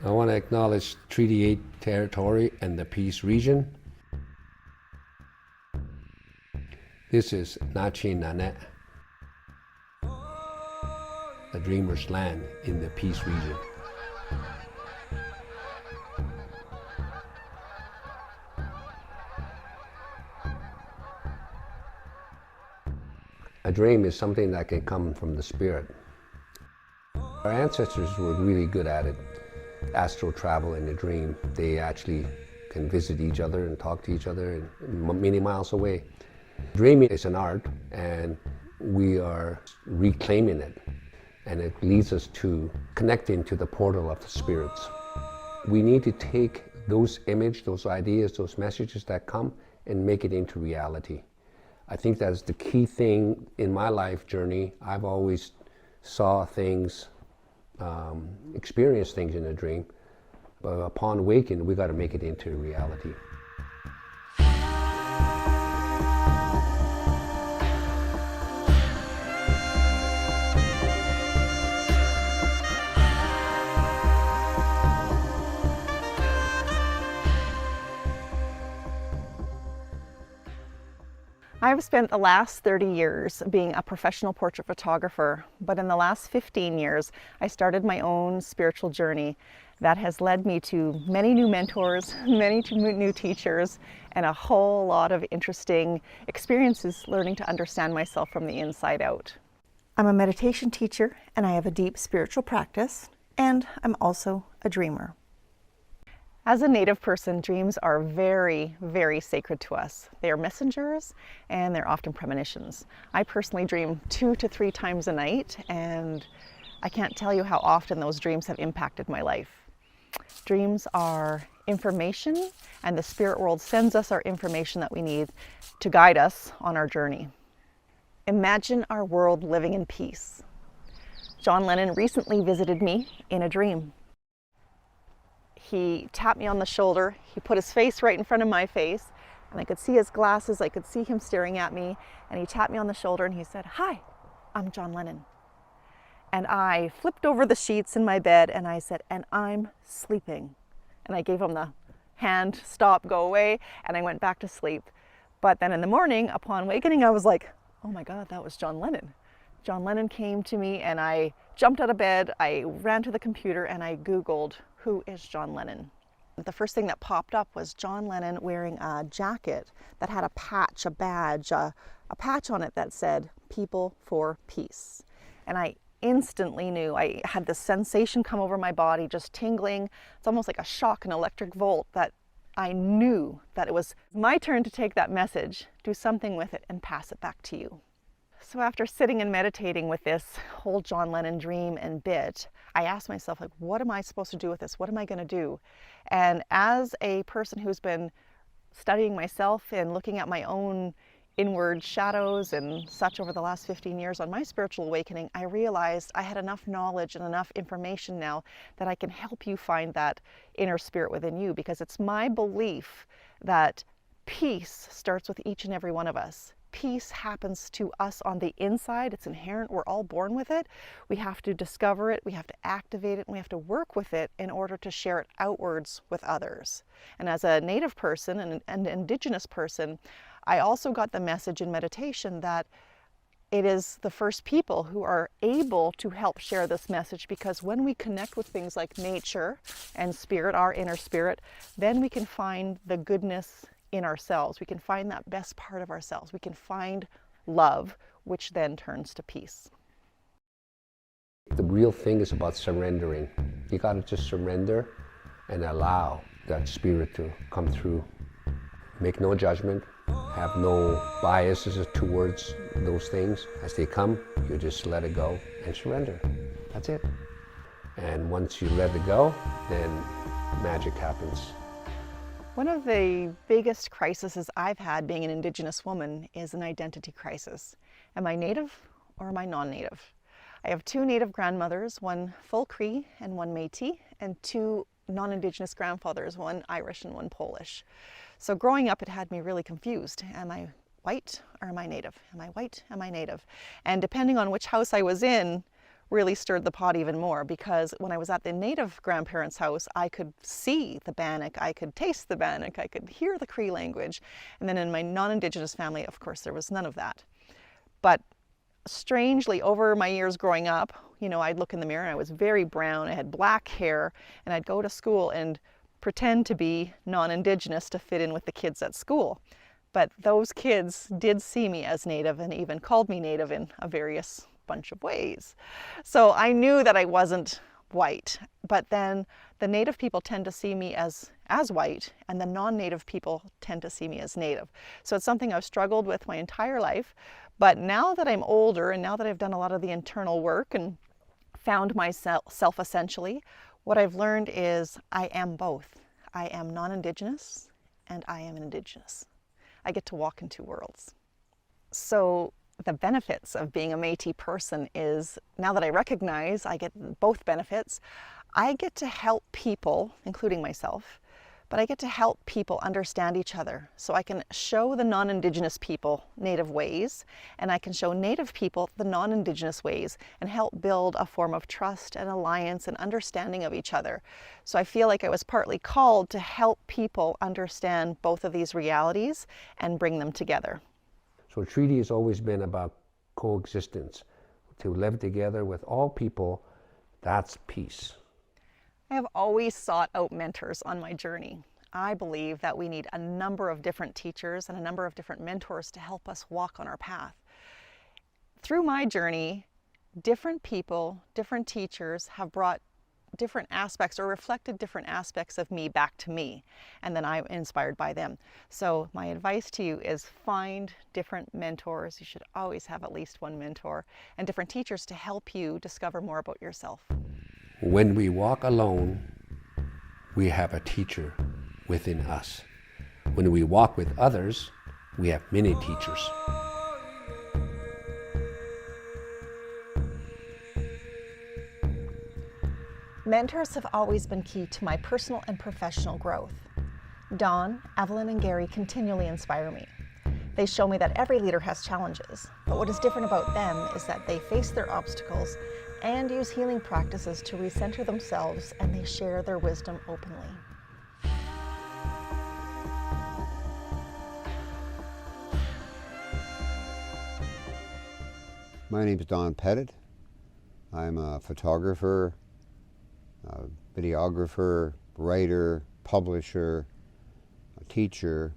I want to acknowledge Treaty 8 territory and the Peace region. This is Nachi Nanet, the Dreamer's Land in the Peace region. A dream is something that can come from the spirit. Our ancestors were really good at it. Astral travel in a dream. They actually can visit each other and talk to each other many miles away. Dreaming is an art, and we are reclaiming it, and it leads us to connecting to the portal of the spirits. We need to take those images, those ideas, those messages that come and make it into reality. I think that's the key thing in my life journey. I've always saw things, experience things in a dream, but upon waking, we got to make it into reality. I've spent the last 30 years being a professional portrait photographer, but in the last 15 years, I started my own spiritual journey that has led me to many new mentors, many new teachers, and a whole lot of interesting experiences learning to understand myself from the inside out. I'm a meditation teacher, and I have a deep spiritual practice, and I'm also a dreamer. As a Native person, dreams are very, very sacred to us. They are messengers, and they're often premonitions. I personally dream 2 to 3 times a night, and I can't tell you how often those dreams have impacted my life. Dreams are information, and the spirit world sends us our information that we need to guide us on our journey. Imagine our world living in peace. John Lennon recently visited me in a dream. He tapped me on the shoulder, he put his face right in front of my face, and I could see his glasses, I could see him staring at me, and he tapped me on the shoulder and he said, "Hi, I'm John Lennon." And I flipped over the sheets in my bed and I said, "And I'm sleeping." And I gave him the hand, stop, go away, and I went back to sleep. But then in the morning, upon awakening, I was like, oh my God, that was John Lennon. John Lennon came to me and I jumped out of bed, I ran to the computer and I Googled, who is John Lennon? The first thing that popped up was John Lennon wearing a jacket that had a patch, a badge, a patch on it that said, "People for Peace." And I instantly knew, I had this sensation come over my body, just tingling. It's almost like a shock, an electric volt, that I knew that it was my turn to take that message, do something with it, and pass it back to you. So after sitting and meditating with this whole John Lennon dream and bit, I asked myself, like, what am I supposed to do with this? What am I going to do? And as a person who's been studying myself and looking at my own inward shadows and such over the last 15 years on my spiritual awakening, I realized I had enough knowledge and enough information now that I can help you find that inner spirit within you, because it's my belief that peace starts with each and every one of us. Peace happens to us on the inside. It's inherent. We're all born with it. We have to discover it. We have to activate it. And we have to work with it in order to share it outwards with others. And as a Native person and an Indigenous person, I also got the message in meditation that it is the first people who are able to help share this message, because when we connect with things like nature and spirit, our inner spirit, then we can find the goodness in ourselves. We can find that best part of ourselves. We can find love, which then turns to peace. The real thing is about surrendering. You got to just surrender and allow that spirit to come through. Make no judgment, have no biases towards those things. As they come, you just let it go and surrender. That's it. And once you let it go, then magic happens. One of the biggest crises I've had being an Indigenous woman is an identity crisis. Am I Native or am I non-Native? I have two Native grandmothers, one full Cree and one Métis, and two non-Indigenous grandfathers, one Irish and one Polish. So growing up, it had me really confused. Am I white or am I Native? Am I white? Am I Native? And depending on which house I was in, really stirred the pot even more, because when I was at the Native grandparents' house, I could see the Bannock, I could taste the Bannock, I could hear the Cree language. And then in my non-Indigenous family, of course, there was none of that. But strangely, over my years growing up, I'd look in the mirror and I was very brown, I had black hair, and I'd go to school and pretend to be non-Indigenous to fit in with the kids at school. But those kids did see me as Native and even called me Native in a various bunch of ways. So I knew that I wasn't white, but then the Native people tend to see me as white, and the non-Native people tend to see me as Native. So it's something I've struggled with my entire life. But now that I'm older and now that I've done a lot of the internal work and found myself essentially, what I've learned is I am both. I am non-Indigenous and I am Indigenous. I get to walk in two worlds. So the benefits of being a Métis person is, now that I recognize I get both benefits, I get to help people, including myself, but I get to help people understand each other. So I can show the non-Indigenous people Native ways, and I can show Native people the non-Indigenous ways, and help build a form of trust and alliance and understanding of each other. So I feel like I was partly called to help people understand both of these realities and bring them together. So treaty has always been about coexistence, to live together with all people. That's peace. I have always sought out mentors on my journey. I believe that we need a number of different teachers and a number of different mentors to help us walk on our path. Through my journey, different people, different teachers have brought different aspects or reflected different aspects of me back to me, and then I'm inspired by them. So my advice to you is find different mentors. You should always have at least one mentor, and different teachers to help you discover more about yourself. When we walk alone, we have a teacher within us. When we walk with others, we have many teachers. Mentors have always been key to my personal and professional growth. Dawn, Evelyn, and Gary continually inspire me. They show me that every leader has challenges, but what is different about them is that they face their obstacles and use healing practices to recenter themselves, and they share their wisdom openly. My name is Don Pettit. I'm a photographer, a videographer, writer, publisher, a teacher,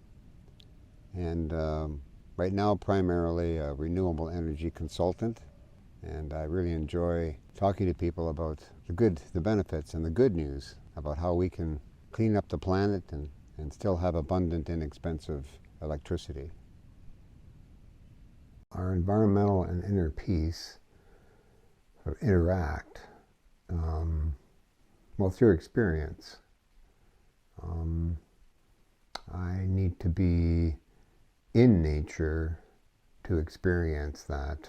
and right now primarily a renewable energy consultant. And I really enjoy talking to people about the benefits and the good news about how we can clean up the planet and still have abundant, inexpensive electricity. Our environmental and inner peace sort of interact, well, through experience. I need to be in nature to experience that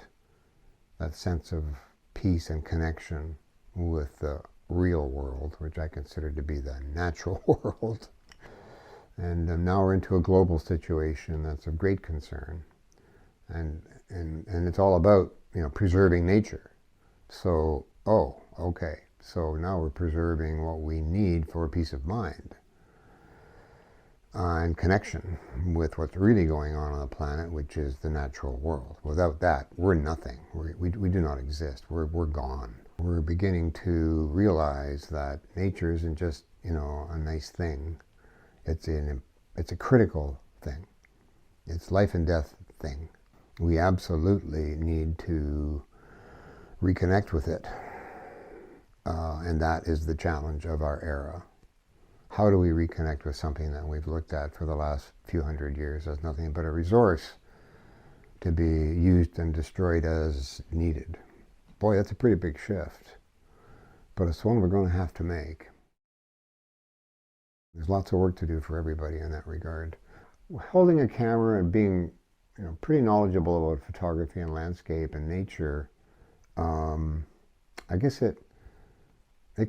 sense of peace and connection with the real world, which I consider to be the natural world. And now we're into a global situation that's of great concern. And it's all about, preserving nature. So, okay. So now we're preserving what we need for peace of mind and connection with what's really going on the planet, which is the natural world. Without that, we're nothing. We do not exist. We're gone. We're beginning to realize that nature isn't just, a nice thing. It's a critical thing. It's life and death thing. We absolutely need to reconnect with it. And that is the challenge of our era. How do we reconnect with something that we've looked at for the last few hundred years as nothing but a resource to be used and destroyed as needed? Boy, that's a pretty big shift, but it's one we're going to have to make. There's lots of work to do for everybody in that regard. Holding a camera and being, pretty knowledgeable about photography and landscape and nature, I guess it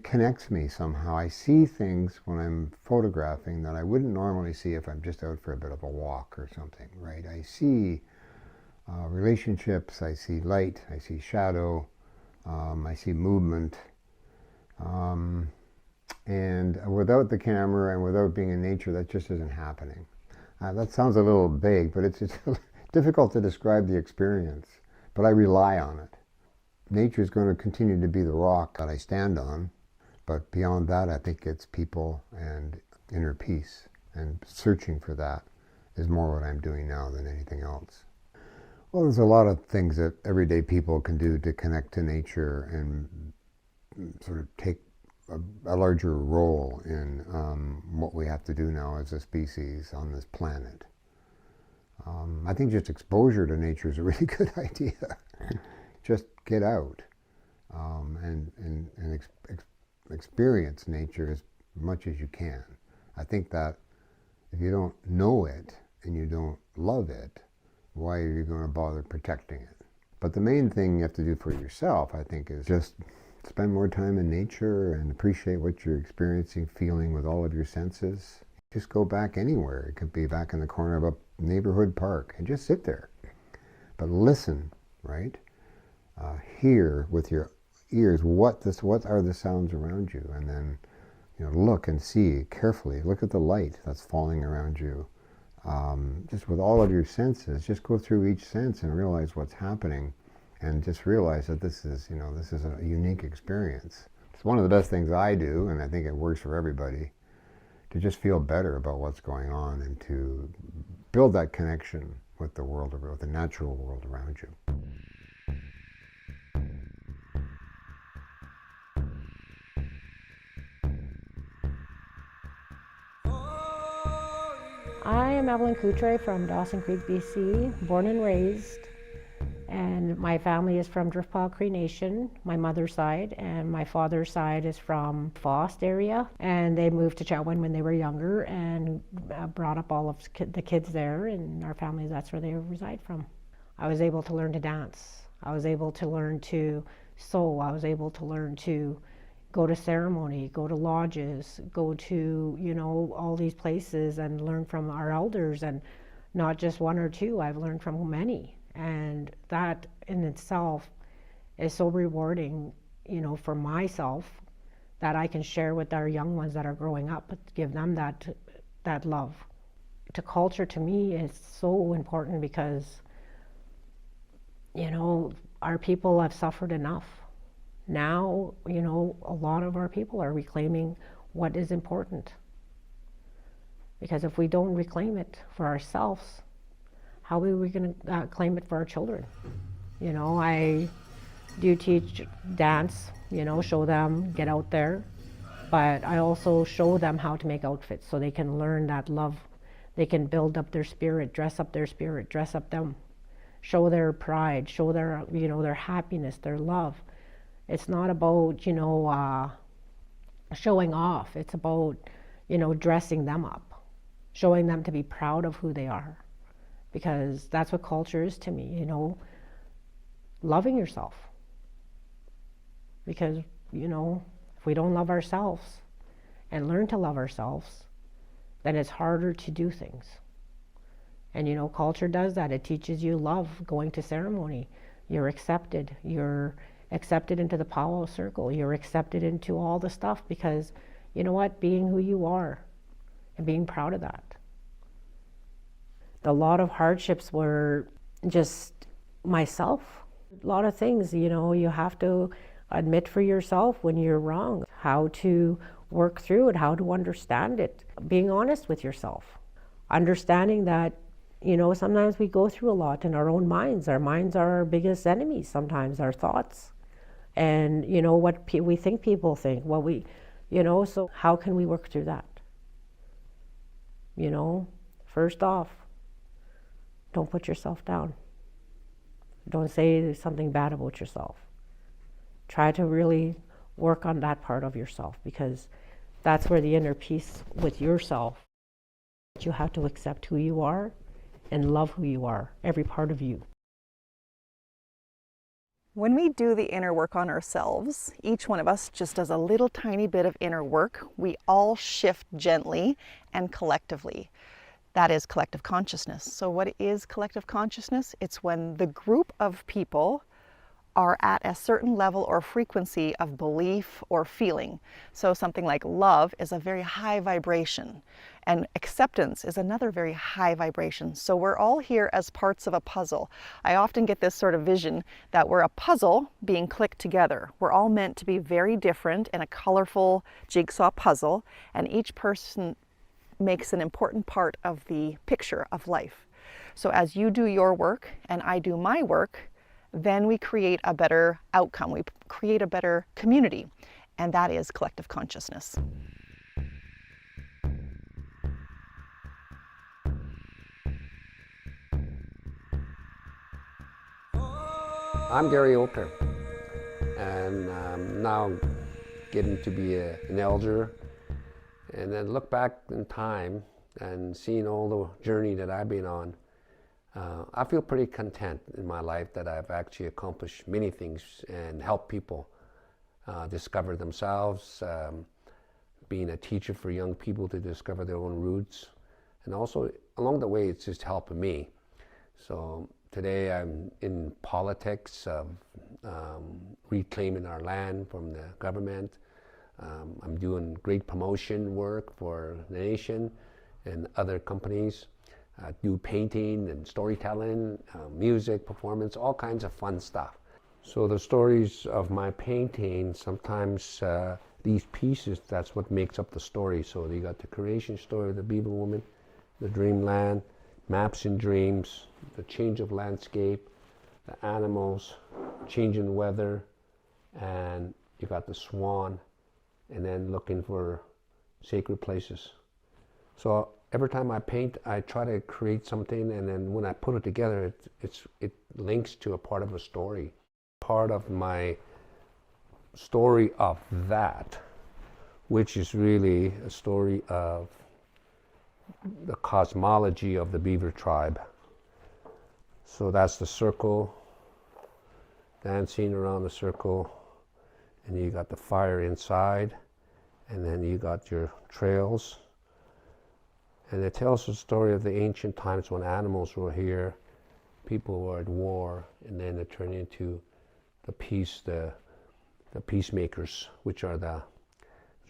connects me somehow. I see things when I'm photographing that I wouldn't normally see if I'm just out for a bit of a walk or something, right? I see relationships, I see light, I see shadow, I see movement. And without the camera and without being in nature, that just isn't happening. That sounds a little vague, but it's difficult to describe the experience, but I rely on it. Nature is going to continue to be the rock that I stand on, but beyond that, I think it's people and inner peace, and searching for that is more what I'm doing now than anything else. Well, there's a lot of things that everyday people can do to connect to nature and sort of take a larger role in what we have to do now as a species on this planet. I think just exposure to nature is a really good idea. Just get out and experience nature as much as you can. I think that if you don't know it and you don't love it, why are you going to bother protecting it? But the main thing you have to do for yourself, I think, is just spend more time in nature and appreciate what you're experiencing, feeling with all of your senses. Just go back anywhere. It could be back in the corner of a neighborhood park and just sit there. But listen, right? Hear with your ears what are the sounds around you, and then look and see carefully. Look at the light that's falling around you. Just with all of your senses, just go through each sense and realize what's happening. And just realize that this is a unique experience. It's one of the best things I do, and I think it works for everybody, to just feel better about what's going on and to build that connection with the world, with the natural world around you. I am Evelyn Coutre from Dawson Creek, BC, born and raised. And my family is from Driftpile Cree Nation, my mother's side, and my father's side is from Fost area. And they moved to Chetwynd when they were younger and brought up all of the kids there, and our family, that's where they reside from. I was able to learn to dance. I was able to learn to sew. I was able to learn to go to ceremony, go to lodges, go to, all these places and learn from our elders, and not just one or two. I've learned from many. And that in itself is so rewarding, for myself, that I can share with our young ones that are growing up, give them that love. To culture, to me, is so important because, our people have suffered enough. Now, a lot of our people are reclaiming what is important. Because if we don't reclaim it for ourselves, how are we going to claim it for our children? I do teach dance, show them, get out there, but I also show them how to make outfits so they can learn that love. They can build up their spirit, dress up their spirit, dress up them, show their pride, show their, their happiness, their love. It's not about, showing off. It's about, dressing them up, showing them to be proud of who they are. Because that's what culture is to me, loving yourself. Because, if we don't love ourselves and learn to love ourselves, then it's harder to do things. And, culture does that. It teaches you love, going to ceremony. You're accepted. You're accepted into the powwow circle. You're accepted into all the stuff because, being who you are and being proud of that. A lot of hardships were just myself. A lot of things, you have to admit for yourself when you're wrong, how to work through it, how to understand it, being honest with yourself, understanding that, sometimes we go through a lot in our own minds. Our minds are our biggest enemies, sometimes our thoughts. And, what we think people think, so how can we work through that? First off, don't put yourself down. Don't say something bad about yourself. Try to really work on that part of yourself, because That's where the inner peace with yourself. You have to accept who you are and love who you are, every part of you. When we do the inner work on ourselves, each one of us just does a little tiny bit of inner work. We all shift gently and collectively. That is collective consciousness. So what is collective consciousness? It's when the group of people are at a certain level or frequency of belief or feeling. So something like love is a very high vibration, and acceptance is another very high vibration. So we're all here as parts of a puzzle. I often get this sort of vision that we're a puzzle being clicked together. We're all meant to be very different in a colorful jigsaw puzzle, and each person makes an important part of the picture of life. So as you do your work and I do my work, then we create a better outcome. We create a better community, and that is collective consciousness. I'm Gary Oker, and I'm now getting to be an elder, and then look back in time and seeing all the journey that I've been on. I feel pretty content in my life that I've actually accomplished many things and helped people discover themselves, being a teacher for young people to discover their own roots, and also along the way it's just helping me. So today I'm in politics of reclaiming our land from the government. I'm doing great promotion work for the nation and other companies. Do painting and storytelling, music, performance, all kinds of fun stuff. So the stories of my painting, sometimes these pieces, that's what makes up the story. So you got the creation story of the Beaver Woman, the dreamland, maps and dreams, the change of landscape, the animals, change in weather, and you got the swan, and then looking for sacred places. So every time I paint, I try to create something, and then when I put it together, it links to a part of a story. Part of my story of that, which is really a story of the cosmology of the Beaver tribe. So that's the circle, dancing around the circle, and you got the fire inside, and then you got your trails. And it tells the story of the ancient times when animals were here, people were at war, and then it turned into the peacemakers, which are the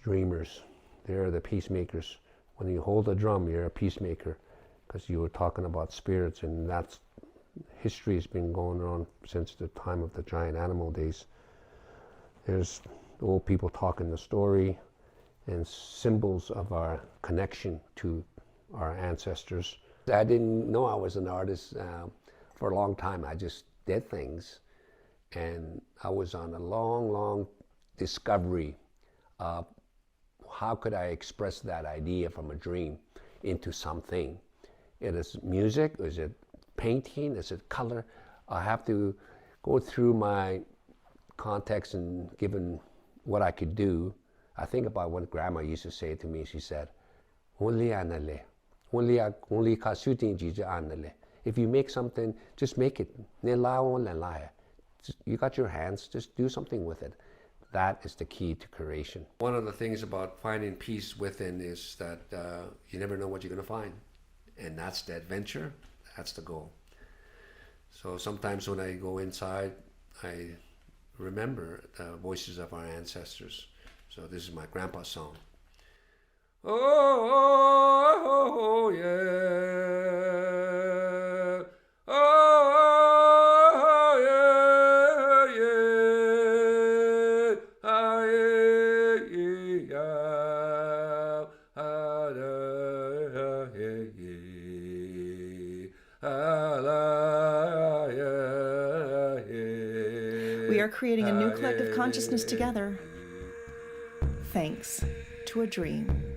dreamers. They're the peacemakers. When you hold a drum, you're a peacemaker, because you were talking about spirits, and that's history has been going on since the time of the giant animal days. There's old people talking the story and symbols of our connection to our ancestors. I didn't know I was an artist for a long time. I just did things, and I was on a long discovery of how could I express that idea from a dream into something. It is music, is it painting, is it color? I have to go through my context, and given what I could do, I think about what Grandma used to say to me. She said, if you make something, just make it. You got your hands, just do something with it. That is the key to creation. One of the things about finding peace within is that you never know what you're going to find. And that's the adventure, that's the goal. So sometimes when I go inside, I remember the voices of our ancestors. So this is my grandpa's song. Oh, oh, oh, yeah. Oh, yeah, yeah. Ah, yeah, yeah. Ah, yeah, yeah. Ah, yeah, yeah. We are creating a new collective consciousness together, thanks to a dream.